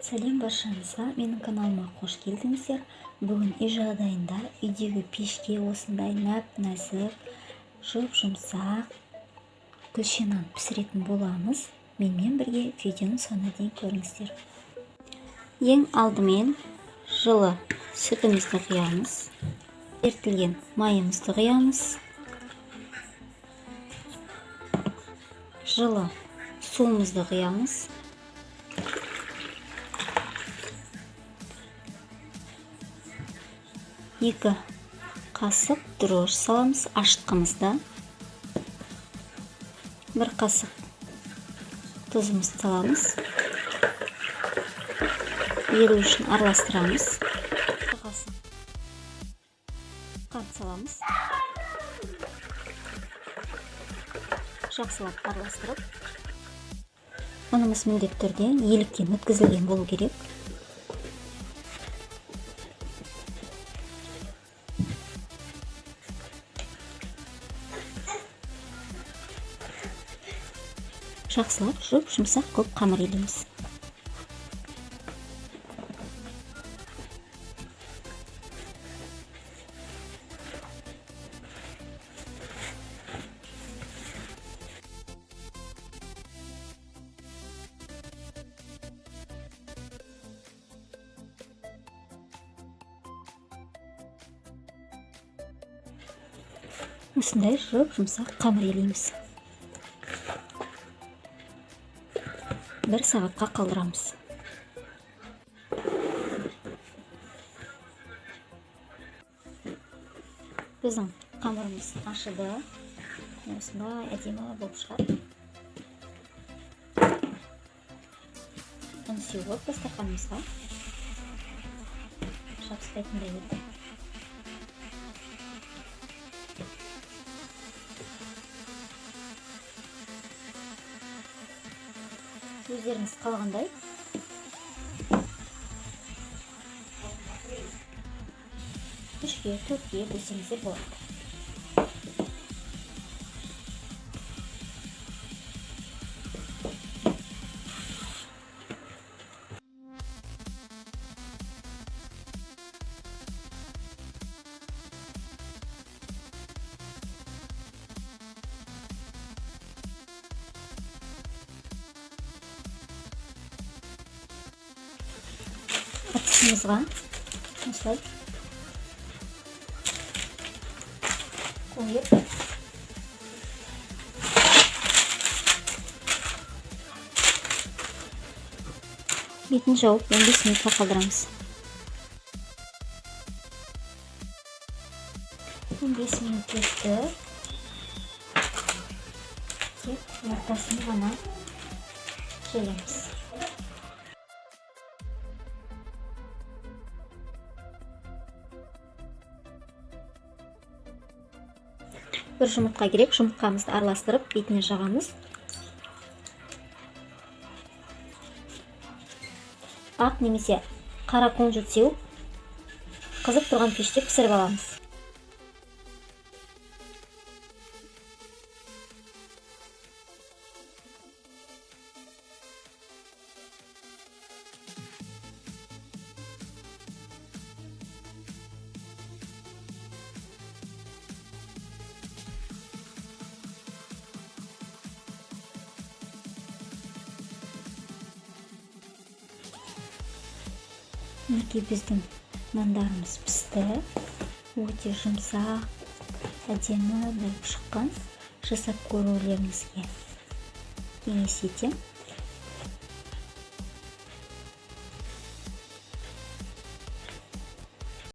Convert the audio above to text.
Сәлем баршаңызға, менің каналыма қош келдіңіздер. Бүгін үй жағдайында үйдегі пешке осындай нәп-нәзік, жұп-жұмсақ гүлшенан пісіретін боламыз. Менімен бірге видеоның соңына дейін көріңіздер. Ең алдымен жылы сүтімізді құямыз. Ерітілген майымызды құямыз. Жылы суымызды құямыз. Екі қасық дрожь саламыз ашытқымызда. Бір қасық тұзымызды саламыз. Еру үшін араластырамыз. Бір қасық қант саламыз. Жақсылап араластырып, ұнымыз міндетті түрде еліктен өткізілген болу керек. Жақсылап жұмсақ көп қамыр елейміз. Осындай жұмсақ қамыр елейміз. Бір сағатқа қалдырамыз. Біздің қамырымыз ашыды. Осындай әдемі болып шығады. Оны сеуіп дастарханымызға жабыстайтындай етіп. Өздеріңіз қалғандай үшке, төртке бөлсеңіздер болады. Атысымызға осылай қойып бетін жауып 15 минутқа қалдырамыз. 15 минут өтті. Тек ортасын ғана жаямыз. Бір жұмыртқа керек, жұмыртқамызды араластырып бетіне жағамыз. Ақ немесе қара күнжіт сеуіп, қызып тұрған пеште пісіріп аламыз. Мінекей біздің нандарымыз пісті. Өте жұмсақ, әдемі болып шыққан. Жасап көрулеріңізге кеңес етемін.